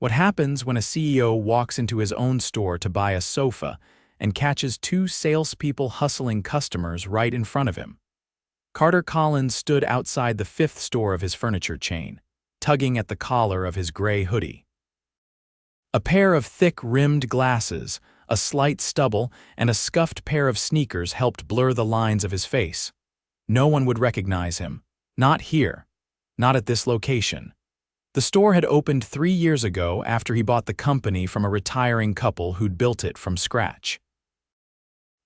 What happens when a CEO walks into his own store to buy a sofa and catches two salespeople hustling customers right in front of him? Carter Collins stood outside the fifth store of his furniture chain, tugging at the collar of his gray hoodie. A pair of thick-rimmed glasses, a slight stubble, and a scuffed pair of sneakers helped blur the lines of his face. No one would recognize him. Not here. Not at this location. The store had opened 3 years ago after he bought the company from a retiring couple who'd built it from scratch.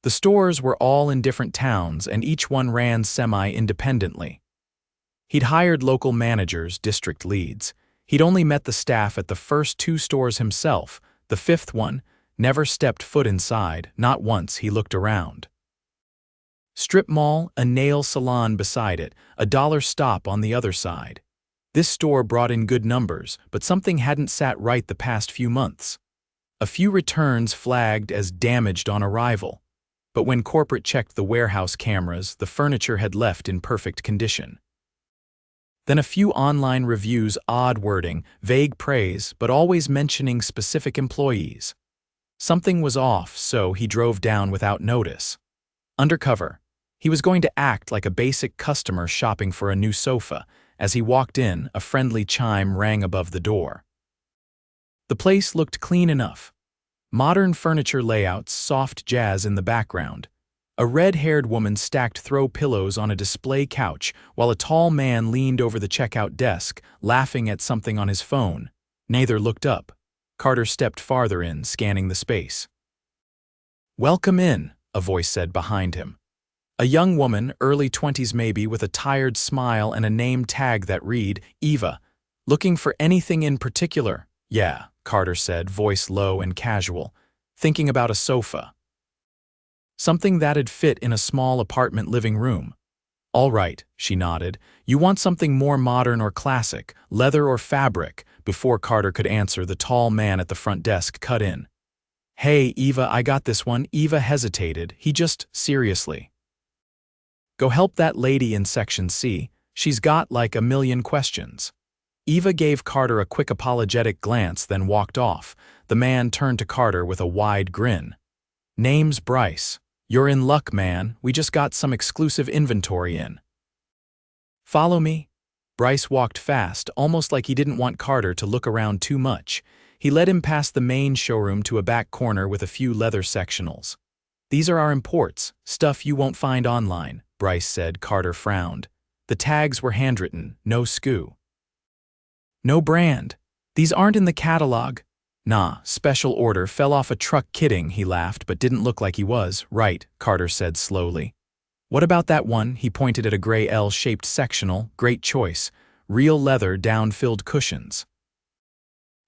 The stores were all in different towns and each one ran semi-independently. He'd hired local managers, district leads. He'd only met the staff at the first 2 stores himself. The fifth one never stepped foot inside, not once he looked around. Strip mall, a nail salon beside it, a dollar stop on the other side. This store brought in good numbers, but something hadn't sat right the past few months. A few returns flagged as damaged on arrival, but when corporate checked the warehouse cameras, the furniture had left in perfect condition. Then a few online reviews, odd wording, vague praise, but always mentioning specific employees. Something was off, so he drove down without notice. Undercover. He was going to act like a basic customer shopping for a new sofa. As he walked in, a friendly chime rang above the door. The place looked clean enough. Modern furniture layouts, soft jazz in the background. A red-haired woman stacked throw pillows on a display couch, while a tall man leaned over the checkout desk, laughing at something on his phone. Neither looked up. Carter stepped farther in, scanning the space. "Welcome in," a voice said behind him. A young woman, early 20s maybe, with a tired smile and a name tag that read, Eva. "Looking for anything in particular?" "Yeah," Carter said, voice low and casual. "Thinking about a sofa. Something that'd fit in a small apartment living room." "All right," she nodded. "You want something more modern or classic, leather or fabric?" Before Carter could answer, the tall man at the front desk cut in. "Hey, Eva, I got this one." Eva hesitated. Seriously. "Go help that lady in Section C. She's got like a million questions." Eva gave Carter a quick apologetic glance, then walked off. The man turned to Carter with a wide grin. "Name's Bryce. You're in luck, man. We just got some exclusive inventory in." "Follow me." Bryce walked fast, almost like he didn't want Carter to look around too much. He led him past the main showroom to a back corner with a few leather sectionals. "These are our imports, stuff you won't find online," Bryce said. Carter frowned. The tags were handwritten, no SKU. "No brand. These aren't in the catalog." "Nah, special order, fell off a truck." "Kidding," he laughed, but didn't look like he was. "Right," Carter said slowly. "What about that one?" He pointed at a gray L-shaped sectional. "Great choice. Real leather, down-filled cushions.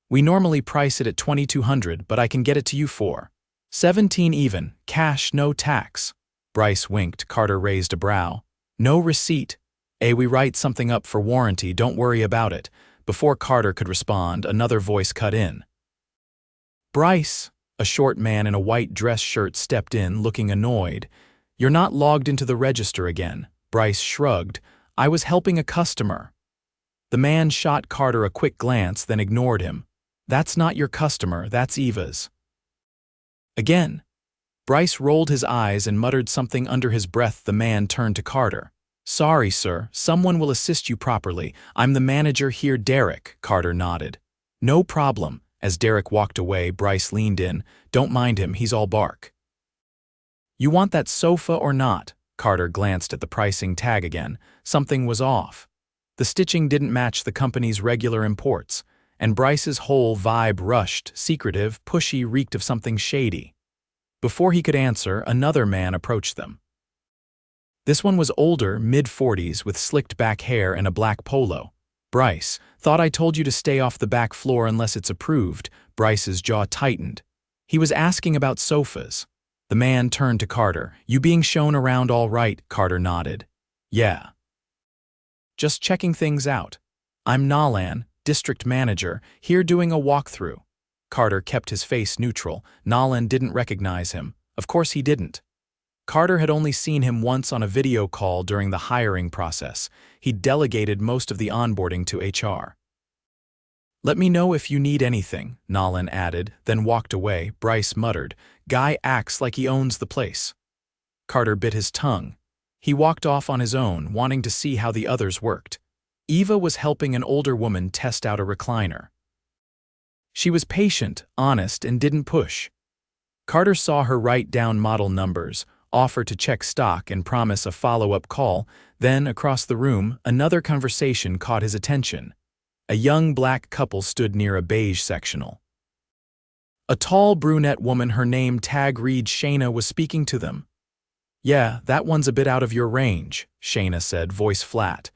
We normally price it at $2,200, but I can get it to you for $17 even, cash, no tax." Bryce winked. Carter raised a brow. "No receipt." We write something up for warranty, don't worry about it." Before Carter could respond, another voice cut in. "Bryce," a short man in a white dress shirt stepped in, looking annoyed. "You're not logged into the register again." Bryce shrugged. "I was helping a customer." The man shot Carter a quick glance, then ignored him. "That's not your customer, that's Eva's." Again. Bryce rolled his eyes and muttered something under his breath. The man turned to Carter. "Sorry, sir, someone will assist you properly. I'm the manager here." "Derek," Carter nodded. "No problem." As Derek walked away, Bryce leaned in. "Don't mind him, he's all bark." "You want that sofa or not?" Carter glanced at the pricing tag again. Something was off. The stitching didn't match the company's regular imports, and Bryce's whole vibe rushed, secretive, pushy, reeked of something shady. Before he could answer, another man approached them. This one was older, mid-40s, with slicked back hair and a black polo. "Bryce, thought I told you to stay off the back floor unless it's approved." Bryce's jaw tightened. He was asking about sofas. The man turned to Carter. "You being shown around all right?" Carter nodded. "Yeah. Just checking things out. I'm Nalan, district manager, here doing a walkthrough." Carter kept his face neutral. Nalan didn't recognize him. Of course he didn't. Carter had only seen him once on a video call during the hiring process. He'd delegated most of the onboarding to HR. Let me know if you need anything, Nolan added, then walked away. Bryce muttered, "Guy acts like he owns the place." Carter bit his tongue. He walked off on his own, wanting to see how the others worked. Eva was helping an older woman test out a recliner. She was patient, honest, and didn't push. Carter saw her write down model numbers, offer to check stock, and promise a follow-up call. Then, across the room, another conversation caught his attention. A young black couple stood near a beige sectional. A tall brunette woman, her name tag reads Shayna, was speaking to them. "Yeah, that one's a bit out of your range," Shayna said, voice flat.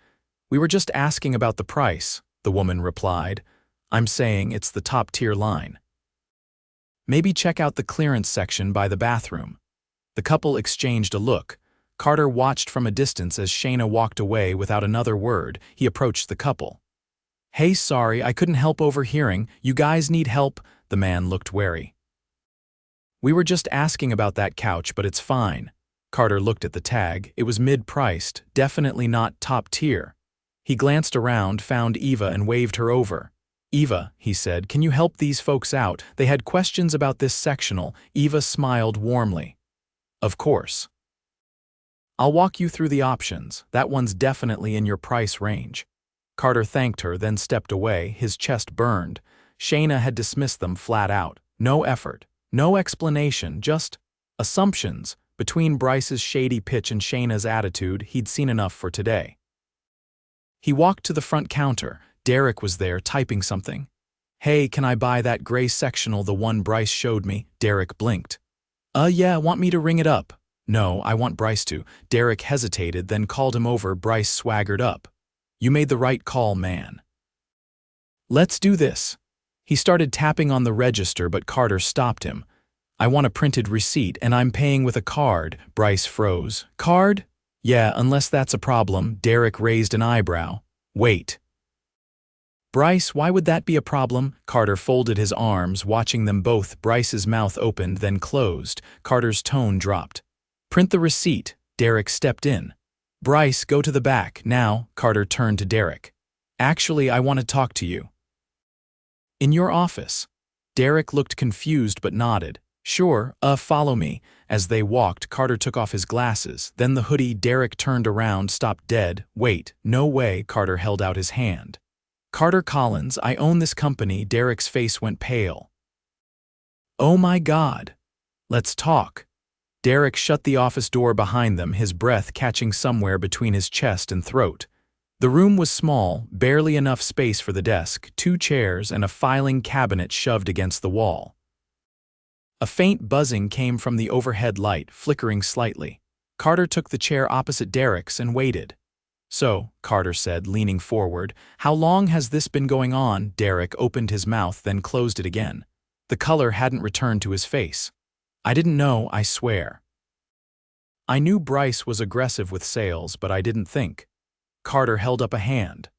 "We were just asking about the price," the woman replied. "I'm saying it's the top-tier line. Maybe check out the clearance section by the bathroom." The couple exchanged a look. Carter watched from a distance as Shayna walked away without another word. He approached the couple. "Hey, sorry, I couldn't help overhearing. You guys need help?" The man looked wary. "We were just asking about that couch, but it's fine." Carter looked at the tag. It was mid-priced, definitely not top-tier. He glanced around, found Eva, and waved her over. "Eva," he said, "can you help these folks out? They had questions about this sectional." Eva smiled warmly. "Of course. I'll walk you through the options. That one's definitely in your price range." Carter thanked her, then stepped away. His chest burned. Shayna had dismissed them flat out. No effort, no explanation, just assumptions. Between Bryce's shady pitch and Shayna's attitude, he'd seen enough for today. He walked to the front counter. Derek was there, typing something. "Hey, can I buy that gray sectional, the one Bryce showed me?" Derek blinked. Yeah, want me to ring it up?" "No, I want Bryce to." Derek hesitated, then called him over. Bryce swaggered up. "You made the right call, man. Let's do this." He started tapping on the register, but Carter stopped him. "I want a printed receipt, and I'm paying with a card." Bryce froze. "Card?" "Yeah, unless that's a problem." Derek raised an eyebrow. "Wait. Bryce, why would that be a problem?" Carter folded his arms, watching them both. Bryce's mouth opened, then closed. Carter's tone dropped. "Print the receipt." Derek stepped in. "Bryce, go to the back, now." Carter turned to Derek. "Actually, I want to talk to you." "In your office." Derek looked confused but nodded. "Sure, follow me." As they walked, Carter took off his glasses, then the hoodie. Derek turned around, stopped dead. "Wait, no way." Carter held out his hand. "Carter Collins, I own this company." Derek's face went pale. "Oh my God. Let's talk." Derek shut the office door behind them, his breath catching somewhere between his chest and throat. The room was small, barely enough space for the desk, 2 chairs, and a filing cabinet shoved against the wall. A faint buzzing came from the overhead light, flickering slightly. Carter took the chair opposite Derek's and waited. "So," Carter said, leaning forward, "how long has this been going on?" Derek opened his mouth, then closed it again. The color hadn't returned to his face. "I didn't know, I swear. I knew Bryce was aggressive with sales, but I didn't think." Carter held up a hand.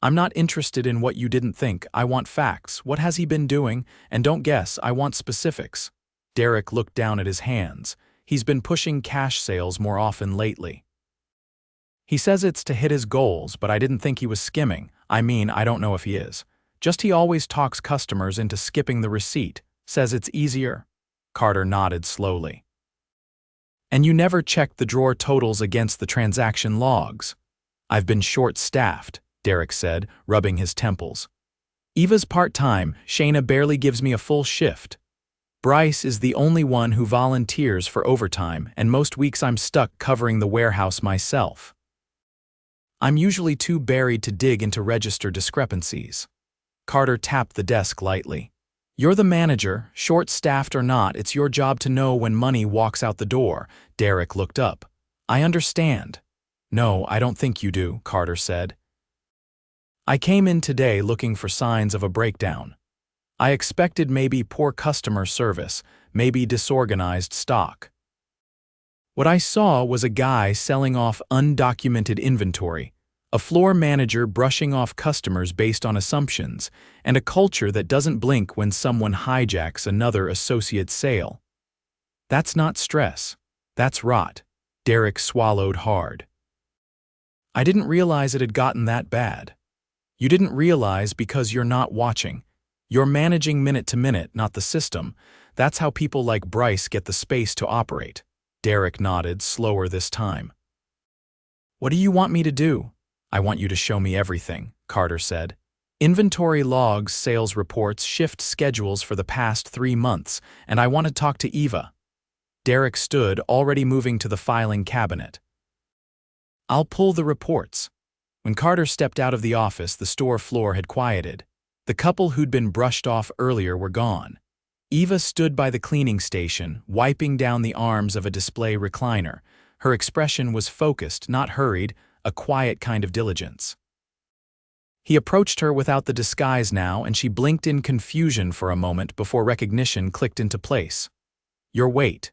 "I'm not interested in what you didn't think. I want facts. What has he been doing? And don't guess, I want specifics." Derek looked down at his hands. "He's been pushing cash sales more often lately. He says it's to hit his goals, but I didn't think he was skimming. I mean, I don't know if he is. Just he always talks customers into skipping the receipt. Says it's easier." Carter nodded slowly. "And you never checked the drawer totals against the transaction logs?" "I've been short-staffed," Derek said, rubbing his temples. "Eva's part-time. Shayna barely gives me a full shift. Bryce is the only one who volunteers for overtime, and most weeks I'm stuck covering the warehouse myself. I'm usually too buried to dig into register discrepancies." Carter tapped the desk lightly. "You're the manager, short-staffed or not, it's your job to know when money walks out the door." Derek looked up. "I understand." "No, I don't think you do," Carter said. "I came in today looking for signs of a breakdown. I expected maybe poor customer service, maybe disorganized stock. What I saw was a guy selling off undocumented inventory, a floor manager brushing off customers based on assumptions, and a culture that doesn't blink when someone hijacks another associate's sale. That's not stress. That's rot." Derek swallowed hard. "I didn't realize it had gotten that bad." You didn't realize because you're not watching. You're managing minute to minute, not the system. That's how people like Bryce get the space to operate. Derek nodded, slower this time. What do you want me to do? I want you to show me everything, Carter said. Inventory logs, sales reports, shift schedules for the past 3 months, and I want to talk to Eva. Derek stood, already moving to the filing cabinet. I'll pull the reports. When Carter stepped out of the office, the store floor had quieted. The couple who'd been brushed off earlier were gone. Eva stood by the cleaning station, wiping down the arms of a display recliner. Her expression was focused, not hurried, a quiet kind of diligence. He approached her without the disguise now, and she blinked in confusion for a moment before recognition clicked into place. Your weight.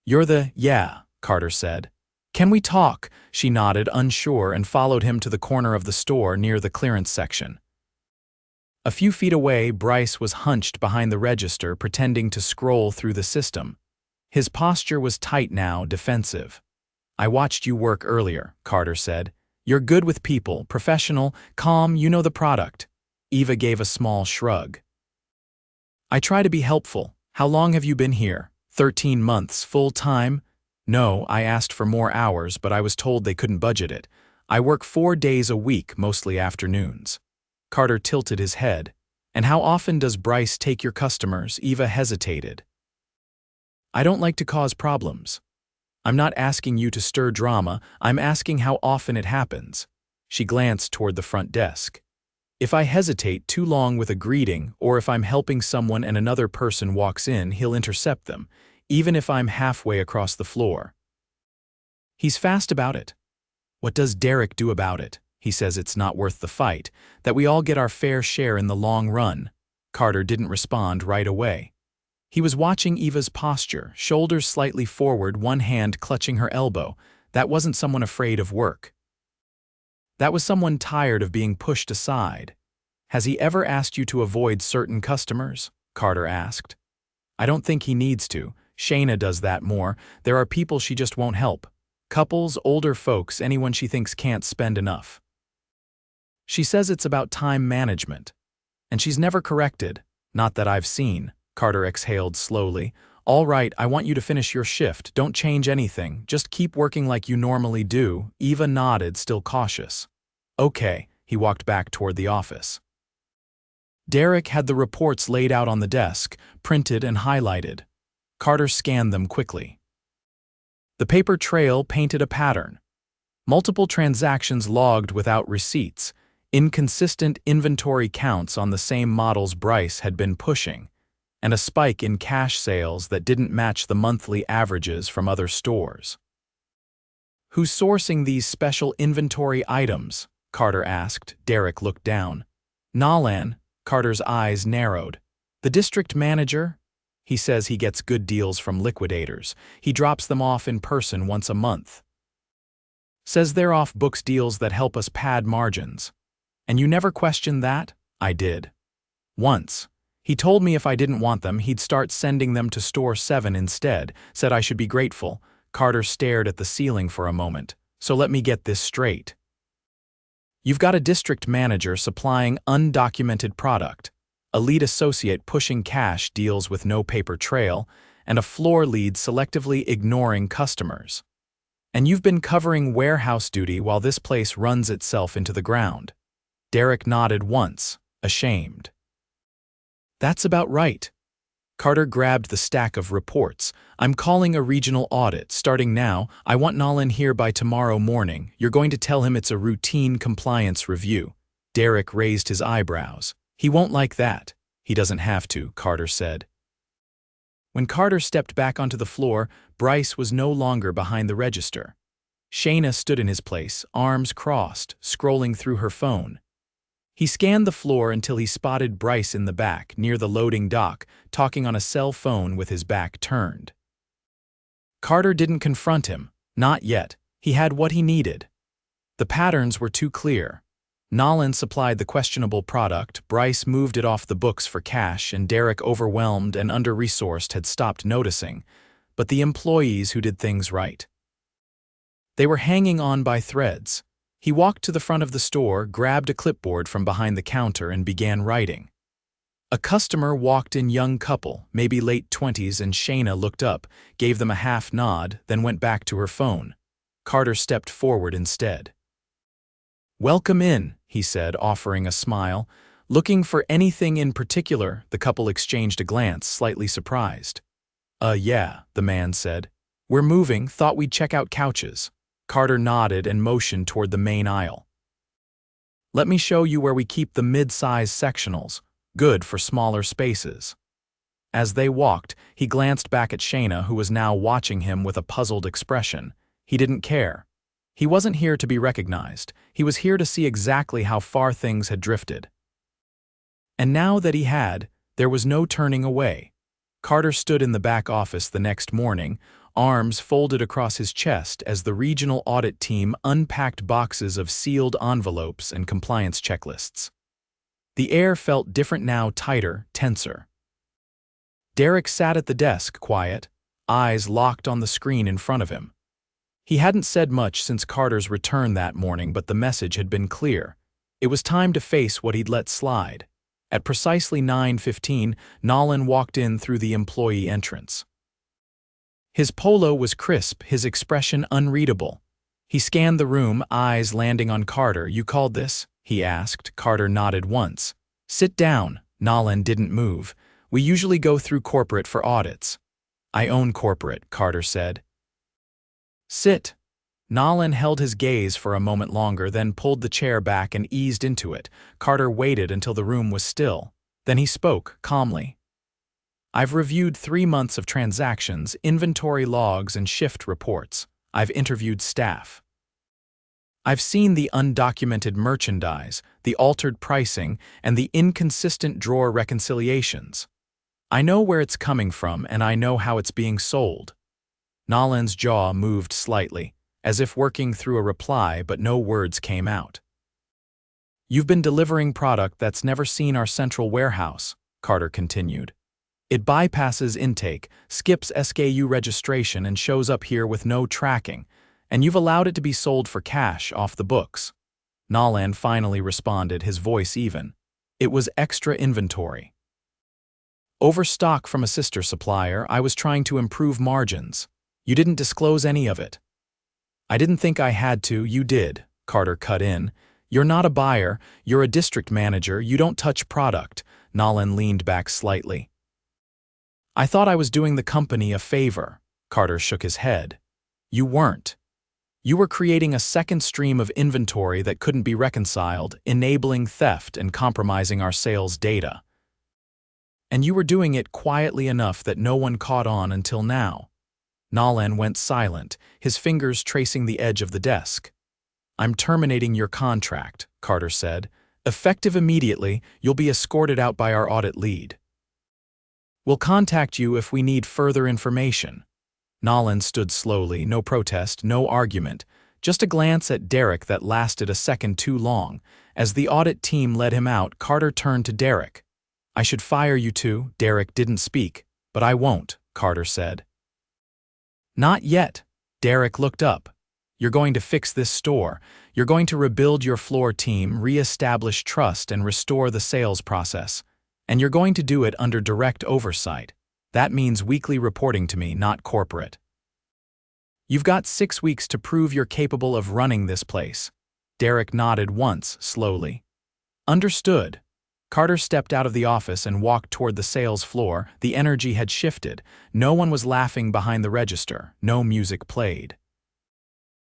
You're the, yeah, Carter said. Can we talk? She nodded, unsure, and followed him to the corner of the store near the clearance section. A few feet away, Bryce was hunched behind the register, pretending to scroll through the system. His posture was tight now, defensive. I watched you work earlier, Carter said. You're good with people, professional, calm, you know the product. Eva gave a small shrug. I try to be helpful. How long have you been here? 13 months, full time? No, I asked for more hours, but I was told they couldn't budget it. I work 4 days a week, mostly afternoons. Carter tilted his head. And how often does Bryce take your customers? Eva hesitated. I don't like to cause problems. I'm not asking you to stir drama, I'm asking how often it happens. She glanced toward the front desk. If I hesitate too long with a greeting, or if I'm helping someone and another person walks in, he'll intercept them, even if I'm halfway across the floor. He's fast about it. What does Derek do about it? He says it's not worth the fight, that we all get our fair share in the long run. Carter didn't respond right away. He was watching Eva's posture, shoulders slightly forward, one hand clutching her elbow. That wasn't someone afraid of work. That was someone tired of being pushed aside. Has he ever asked you to avoid certain customers? Carter asked. I don't think he needs to. Shayna does that more. There are people she just won't help. Couples, older folks, anyone she thinks can't spend enough. She says it's about time management. And she's never corrected. Not that I've seen. Carter exhaled slowly. All right, I want you to finish your shift. Don't change anything. Just keep working like you normally do. Eva nodded, still cautious. Okay, he walked back toward the office. Derek had the reports laid out on the desk, printed and highlighted. Carter scanned them quickly. The paper trail painted a pattern. Multiple transactions logged without receipts, inconsistent inventory counts on the same models Bryce had been pushing, and a spike in cash sales that didn't match the monthly averages from other stores. Who's sourcing these special inventory items? Carter asked. Derek looked down. Nalan. Carter's eyes narrowed. The district manager? He says he gets good deals from liquidators. He drops them off in person once a month. Says they're off-books deals that help us pad margins. And you never questioned that? I did. Once. He told me if I didn't want them, he'd start sending them to Store 7 instead, said I should be grateful. Carter stared at the ceiling for a moment. So let me get this straight. You've got a district manager supplying undocumented product, a lead associate pushing cash deals with no paper trail, and a floor lead selectively ignoring customers. And you've been covering warehouse duty while this place runs itself into the ground. Derek nodded once, ashamed. That's about right. Carter grabbed the stack of reports. I'm calling a regional audit. Starting now, I want Nalan here by tomorrow morning. You're going to tell him it's a routine compliance review. Derek raised his eyebrows. He won't like that. He doesn't have to, Carter said. When Carter stepped back onto the floor, Bryce was no longer behind the register. Shayna stood in his place, arms crossed, scrolling through her phone. He scanned the floor until he spotted Bryce in the back, near the loading dock, talking on a cell phone with his back turned. Carter didn't confront him. Not yet. He had what he needed. The patterns were too clear. Nalan supplied the questionable product, Bryce moved it off the books for cash, and Derek, overwhelmed and under-resourced, had stopped noticing. But the employees who did things right. They were hanging on by threads. He walked to the front of the store, grabbed a clipboard from behind the counter, and began writing. A customer walked in, young couple, maybe late 20s, and Shayna looked up, gave them a half nod, then went back to her phone. Carter stepped forward instead. "Welcome in," he said, offering a smile. "Looking for anything in particular?" The couple exchanged a glance, slightly surprised. Yeah," the man said. "We're moving, thought we'd check out couches." Carter nodded and motioned toward the main aisle. "Let me show you where we keep the mid-size sectionals. Good for smaller spaces." As they walked, he glanced back at Shayna, who was now watching him with a puzzled expression. He didn't care. He wasn't here to be recognized. He was here to see exactly how far things had drifted. And now that he had, there was no turning away. Carter stood in the back office the next morning, arms folded across his chest as the regional audit team unpacked boxes of sealed envelopes and compliance checklists. The air felt different now, tighter, tenser. Derek sat at the desk, quiet, eyes locked on the screen in front of him. He hadn't said much since Carter's return that morning, but the message had been clear. It was time to face what he'd let slide. At precisely 9:15, Nolan walked in through the employee entrance. His polo was crisp, his expression unreadable. He scanned the room, eyes landing on Carter. "You called this?" he asked. Carter nodded once. "Sit down." Nolan didn't move. "We usually go through corporate for audits." "I own corporate," Carter said. "Sit." Nolan held his gaze for a moment longer, then pulled the chair back and eased into it. Carter waited until the room was still. Then he spoke, calmly. "I've reviewed 3 months of transactions, inventory logs, and shift reports. I've interviewed staff. I've seen the undocumented merchandise, the altered pricing, and the inconsistent drawer reconciliations. I know where it's coming from, and I know how it's being sold." Nolan's jaw moved slightly, as if working through a reply, but no words came out. "You've been delivering product that's never seen our central warehouse," Carter continued. "It bypasses intake, skips SKU registration, and shows up here with no tracking, and you've allowed it to be sold for cash off the books." Nolan finally responded, his voice even. "It was extra inventory. Overstock from a sister supplier. I was trying to improve margins. You didn't disclose any of it." "I didn't think I had to." "You did," Carter cut in. "You're not a buyer, you're a district manager, you don't touch product." Nolan leaned back slightly. "I thought I was doing the company a favor." Carter shook his head. "You weren't. You were creating a second stream of inventory that couldn't be reconciled, enabling theft and compromising our sales data. And you were doing it quietly enough that no one caught on until now." Nolan went silent, his fingers tracing the edge of the desk. "I'm terminating your contract," Carter said. "Effective immediately, you'll be escorted out by our audit lead. We'll contact you if we need further information." Nolan stood slowly, no protest, no argument, just a glance at Derek that lasted a second too long. As the audit team led him out, Carter turned to Derek. "I should fire you too." Derek didn't speak. "But I won't," Carter said. "Not yet." Derek looked up. "You're going to fix this store. You're going to rebuild your floor team, re-establish trust, and restore the sales process. And you're going to do it under direct oversight. That means weekly reporting to me, not corporate. You've got 6 weeks to prove you're capable of running this place." Derek nodded once, slowly. "Understood." Carter stepped out of the office and walked toward the sales floor. The energy had shifted. No one was laughing behind the register. No music played.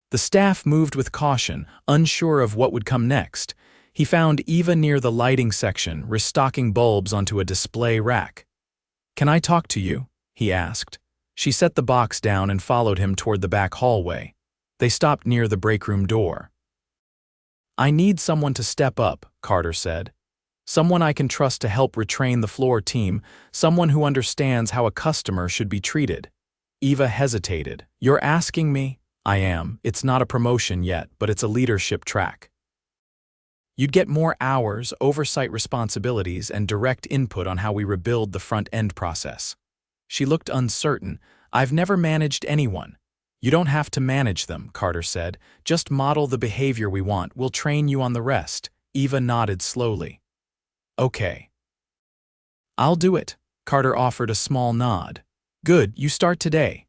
The staff moved with caution, unsure of what would come next. He found Eva near the lighting section, restocking bulbs onto a display rack. "Can I talk to you?" he asked. She set the box down and followed him toward the back hallway. They stopped near the breakroom door. "I need someone to step up," Carter said. "Someone I can trust to help retrain the floor team, someone who understands how a customer should be treated." Eva hesitated. "You're asking me?" "I am. It's not a promotion yet, but it's a leadership track. You'd get more hours, oversight responsibilities, and direct input on how we rebuild the front-end process." She looked uncertain. "I've never managed anyone." You don't have to manage them, Carter said. Just model the behavior we want. We'll train you on the rest. Eva nodded slowly. Okay. I'll do it. Carter offered a small nod. Good, you start today.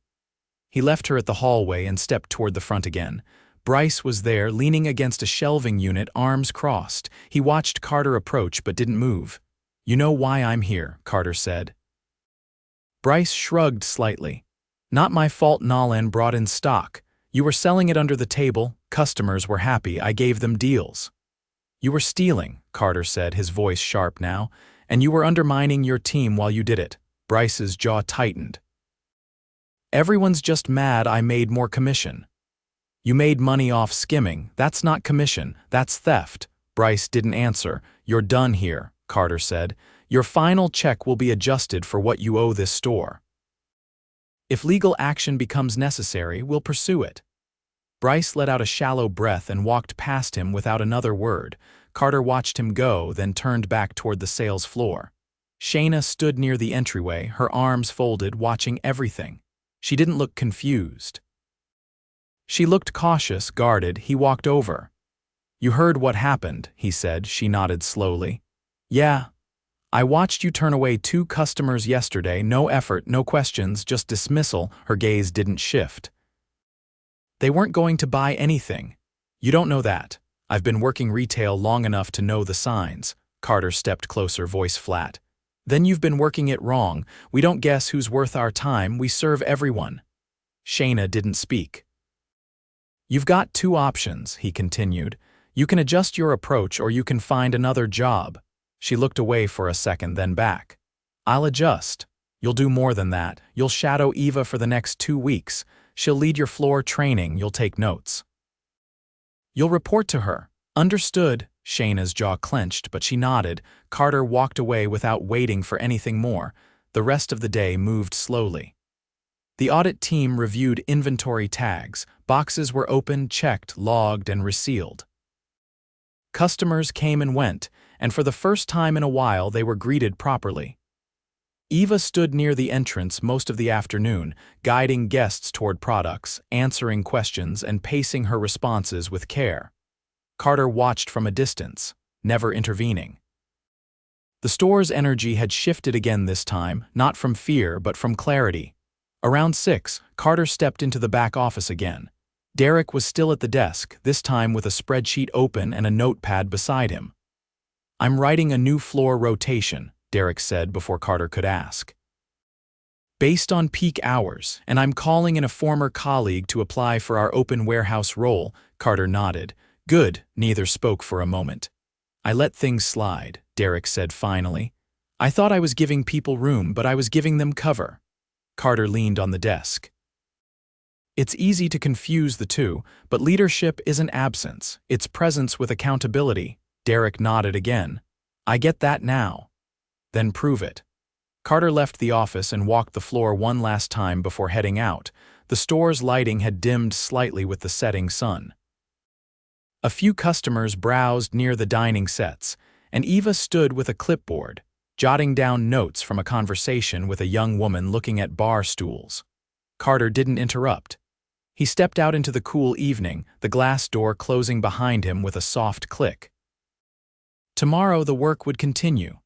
He left her at the hallway and stepped toward the front again. Bryce was there, leaning against a shelving unit, arms crossed. He watched Carter approach but didn't move. You know why I'm here, Carter said. Bryce shrugged slightly. Not my fault Nolan brought in stock. You were selling it under the table, customers were happy, I gave them deals. You were stealing, Carter said, his voice sharp now, and you were undermining your team while you did it. Bryce's jaw tightened. Everyone's just mad I made more commission. You made money off skimming, that's not commission, that's theft. Bryce didn't answer. You're done here, Carter said. Your final check will be adjusted for what you owe this store. If legal action becomes necessary, we'll pursue it. Bryce let out a shallow breath and walked past him without another word. Carter watched him go, then turned back toward the sales floor. Shayna stood near the entryway, her arms folded, watching everything. She didn't look confused. She looked cautious, guarded. He walked over. You heard what happened, he said. She nodded slowly. Yeah. I watched you turn away 2 customers yesterday, no effort, no questions, just dismissal. Her gaze didn't shift. They weren't going to buy anything. You don't know that. I've been working retail long enough to know the signs. Carter stepped closer, voice flat. Then you've been working it wrong. We don't guess who's worth our time, we serve everyone. Shayna didn't speak. You've got 2 options, he continued. You can adjust your approach or you can find another job. She looked away for a second, then back. I'll adjust. You'll do more than that. You'll shadow Eva for the next 2 weeks. She'll lead your floor training, you'll take notes. You'll report to her. Understood. Shayna's jaw clenched, but she nodded. Carter walked away without waiting for anything more. The rest of the day moved slowly. The audit team reviewed inventory tags. Boxes were opened, checked, logged, and resealed. Customers came and went, and for the first time in a while they were greeted properly. Eva stood near the entrance most of the afternoon, guiding guests toward products, answering questions, and pacing her responses with care. Carter watched from a distance, never intervening. The store's energy had shifted again this time, not from fear but from clarity. Around 6, Carter stepped into the back office again. Derek was still at the desk, this time with a spreadsheet open and a notepad beside him. I'm writing a new floor rotation, Derek said before Carter could ask. Based on peak hours, and I'm calling in a former colleague to apply for our open warehouse role, Carter nodded. Good, neither spoke for a moment. I let things slide, Derek said finally. I thought I was giving people room, but I was giving them cover. Carter leaned on the desk. It's easy to confuse the two, but leadership isn't absence, it's presence with accountability. Derek nodded again. I get that now. Then prove it. Carter left the office and walked the floor one last time before heading out. The store's lighting had dimmed slightly with the setting sun. A few customers browsed near the dining sets, and Eva stood with a clipboard, jotting down notes from a conversation with a young woman looking at bar stools. Carter didn't interrupt. He stepped out into the cool evening, the glass door closing behind him with a soft click. Tomorrow the work would continue.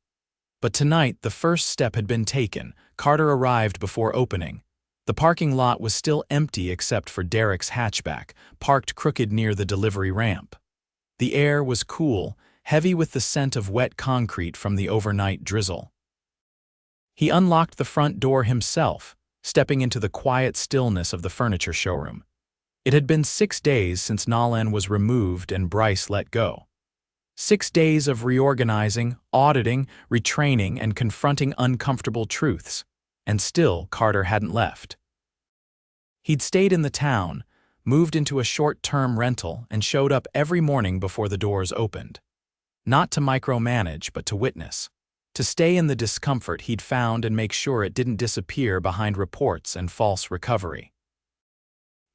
But tonight the first step had been taken. Carter arrived before opening. The parking lot was still empty except for Derek's hatchback, parked crooked near the delivery ramp. The air was cool, heavy with the scent of wet concrete from the overnight drizzle. He unlocked the front door himself, stepping into the quiet stillness of the furniture showroom. It had been 6 days since Nolan was removed and Bryce let go. 6 days of reorganizing, auditing, retraining, and confronting uncomfortable truths. And still Carter hadn't left. He'd stayed in the town, moved into a short-term rental, and showed up every morning before the doors opened. Not to micromanage, but to witness. To stay in the discomfort he'd found and make sure it didn't disappear behind reports and false recovery.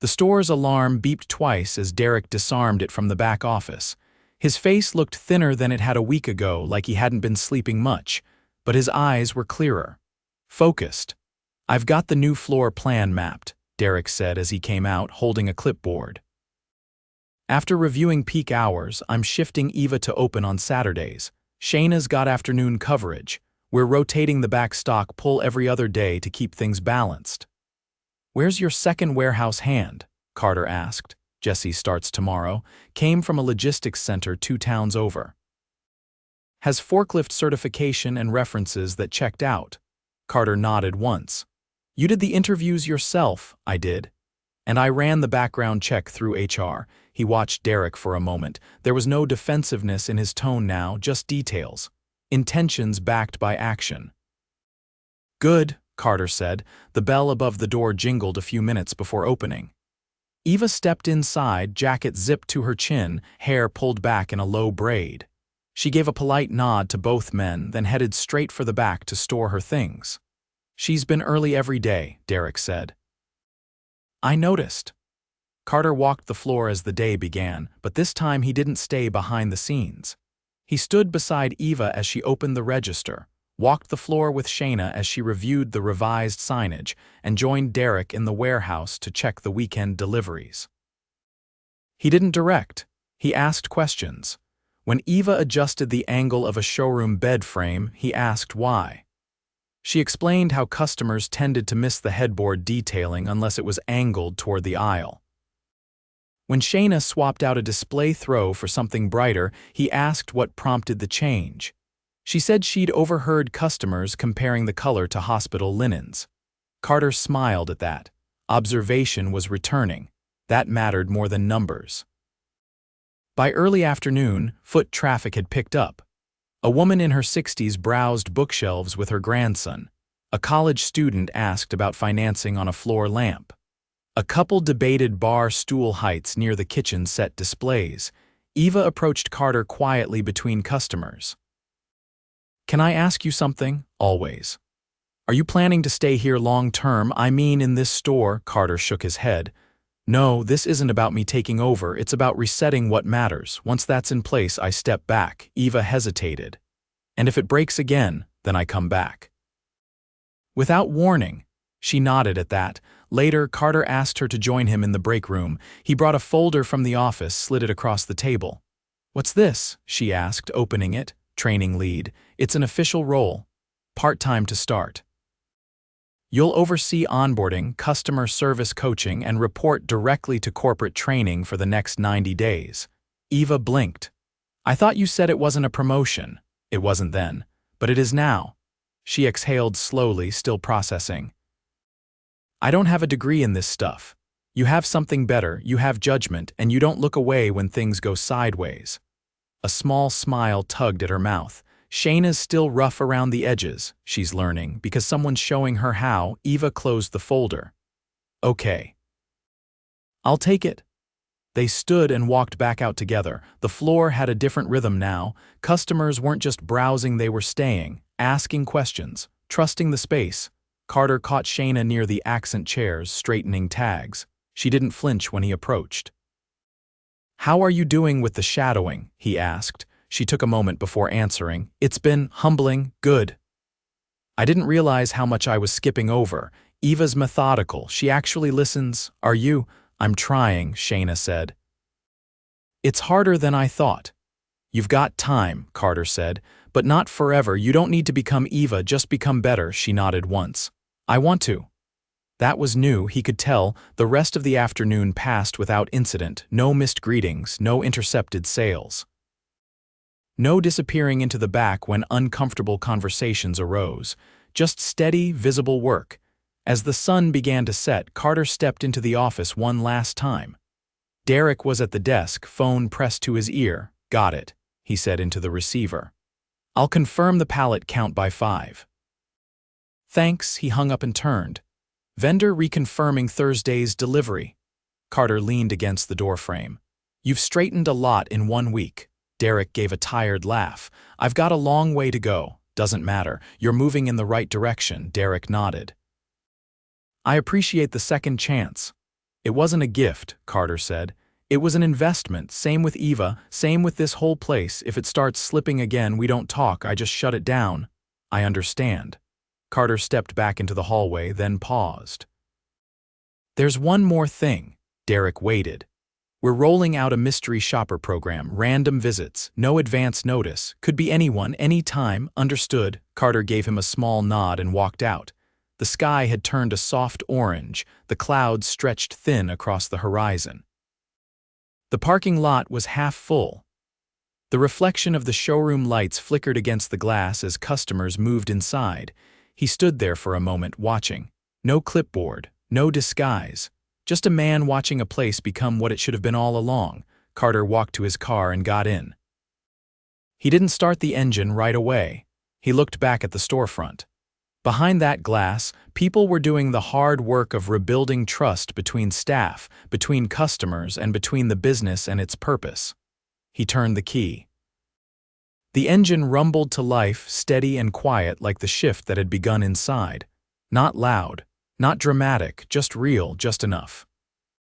The store's alarm beeped twice as Derek disarmed it from the back office. His face looked thinner than it had a week ago, like he hadn't been sleeping much, but his eyes were clearer. Focused. I've got the new floor plan mapped. Derek said as he came out holding a clipboard. After reviewing peak hours, I'm shifting Eva to open on Saturdays. Shayna's got afternoon coverage. We're rotating the back stock pull every other day to keep things balanced. Where's your second warehouse hand? Carter asked. Jesse starts tomorrow. Came from a logistics center 2 towns over. Has forklift certification and references that checked out. Carter nodded once. You did the interviews yourself. I did. And I ran the background check through HR. He watched Derek for a moment. There was no defensiveness in his tone now, just details. Intentions backed by action. Good, Carter said. The bell above the door jingled a few minutes before opening. Eva stepped inside, jacket zipped to her chin, hair pulled back in a low braid. She gave a polite nod to both men, then headed straight for the back to store her things. She's been early every day, Derek said. I noticed. Carter walked the floor as the day began, but this time he didn't stay behind the scenes. He stood beside Eva as she opened the register, walked the floor with Shayna as she reviewed the revised signage, and joined Derek in the warehouse to check the weekend deliveries. He didn't direct. He asked questions. When Eva adjusted the angle of a showroom bed frame, he asked why. She explained how customers tended to miss the headboard detailing unless it was angled toward the aisle. When Shayna swapped out a display throw for something brighter, he asked what prompted the change. She said she'd overheard customers comparing the color to hospital linens. Carter smiled at that. Observation was returning. That mattered more than numbers. By early afternoon, foot traffic had picked up. A woman in her 60s browsed bookshelves with her grandson. A college student asked about financing on a floor lamp. A couple debated bar stool heights near the kitchen set displays. Eva approached Carter quietly between customers. Can I ask you something? Always. Are you planning to stay here long term? I mean in this store? Carter shook his head. No, this isn't about me taking over, it's about resetting what matters. Once that's in place, I step back. Eva hesitated. And if it breaks again, then I come back. Without warning. She nodded at that. Later, Carter asked her to join him in the break room. He brought a folder from the office, slid it across the table. What's this? She asked, opening it. Training lead. It's an official role. Part-time to start. You'll oversee onboarding, customer service coaching, and report directly to corporate training for the next 90 days. Eva blinked. I thought you said it wasn't a promotion. It wasn't then, but it is now. She exhaled slowly, still processing. I don't have a degree in this stuff. You have something better, you have judgment, and you don't look away when things go sideways. A small smile tugged at her mouth. Shayna's still rough around the edges, she's learning, because someone's showing her how. Eva closed the folder. Okay. I'll take it. They stood and walked back out together. The floor had a different rhythm now. Customers weren't just browsing, they were staying, asking questions, trusting the space. Carter caught Shayna near the accent chairs, straightening tags. She didn't flinch when he approached. How are you doing with the shadowing? He asked. She took a moment before answering. It's been humbling, good. I didn't realize how much I was skipping over. Eva's methodical. She actually listens. Are you? I'm trying, Shayna said. It's harder than I thought. You've got time, Carter said, but not forever. You don't need to become Eva, just become better, she nodded once. I want to. That was new, he could tell. The rest of the afternoon passed without incident. No missed greetings, no intercepted sales. No disappearing into the back when uncomfortable conversations arose. Just steady, visible work. As the sun began to set, Carter stepped into the office one last time. Derek was at the desk, phone pressed to his ear. Got it, he said into the receiver. I'll confirm the pallet count by 5. Thanks, he hung up and turned. Vendor reconfirming Thursday's delivery. Carter leaned against the doorframe. You've straightened a lot in 1 week. Derek gave a tired laugh. I've got a long way to go. Doesn't matter. You're moving in the right direction, Derek nodded. I appreciate the second chance. It wasn't a gift, Carter said. It was an investment. Same with Eva, same with this whole place. If it starts slipping again, we don't talk, I just shut it down. I understand. Carter stepped back into the hallway, then paused. There's one more thing. Derek waited. We're rolling out a mystery shopper program, random visits, no advance notice, could be anyone, anytime, understood. Carter gave him a small nod and walked out. The sky had turned a soft orange, the clouds stretched thin across the horizon. The parking lot was half full. The reflection of the showroom lights flickered against the glass as customers moved inside. He stood there for a moment, watching. No clipboard, no disguise. Just a man watching a place become what it should have been all along. Carter walked to his car and got in. He didn't start the engine right away. He looked back at the storefront. Behind that glass, people were doing the hard work of rebuilding trust between staff, between customers, and between the business and its purpose. He turned the key. The engine rumbled to life, steady and quiet like the shift that had begun inside. Not loud, not dramatic, just real, just enough.